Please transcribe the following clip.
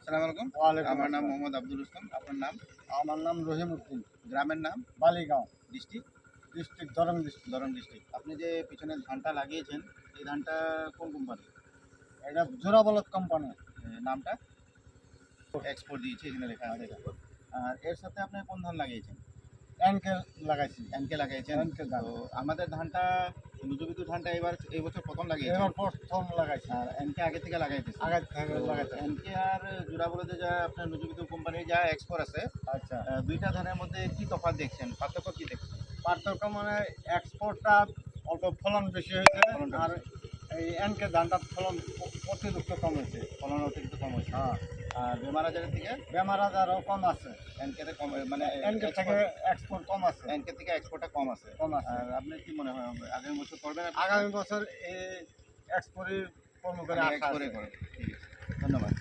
আসসালামু আলাইকুম। ওয়ালাইকুম আমার নাম আসসালাম। মোহাম্মদ আব্দুল রুস্তম। আপনার নাম? আমার নাম রহিম উদ্দিন, গ্রামের নাম? Baligaon, district? District Darrang district. Darrang district. আপনি যে পিছনে ধানটা লাগিয়েছেন, এই ধানটা কোন কোম্পানি? এটা জোড়াবলদ কোম্পানি। নামটা? এক্সপোর্ট দিয়েছে, এখানে লেখা আছে। আর এর সাথে আপনি কোন ধান লাগিয়েছেন? এনকে লাগাইছি, এনকে লাগিয়েছেন। এনকে ধান। তো আমাদের ধানটা নুজুবিদু ধানটা এই বছর প্রথম লাগিয়েছেন। এবার প্রথম লাগাইছি, আর এনকে আগে থেকে লাগাইতেছে। আগে থেকে লাগাইছি। এনকে আর জোড়াবলদে যা আপনার নুজুবিদু কোম্পানির যা এক্সপোর্ট আছে, আচ্ছা, দুইটা ধানের মধ্যে কি তফাৎ দেখছেন? পার্থক্য কি দেখছেন? পার্থক্য মানে এক্সপোর্টটা অল্প ফলন বেশি হয়েছে, ফলনটা আর এই এনকে ধানটা ফলন অতিরিক্ত কম হয়েছে। ফলন অতিরিক্ত কম হয়েছে। হ্যাঁ, আর বেমার আজারের থেকে বেমার আজারও কম আছে, এনকেতে কম, মানে এনকে থেকে এক্সপোর্ট কম আছে, এনকে থেকে এক্সপোর্টটা কম আছে। কম আছে। আর আপনি কি মনে হয় আগামী বছর করবেন? আগামী বছর এই এক্সপোর্টের কর্মকারী আশা আছে। এক্সপোর্টে করেন। ঠিক আছে, ধন্যবাদ।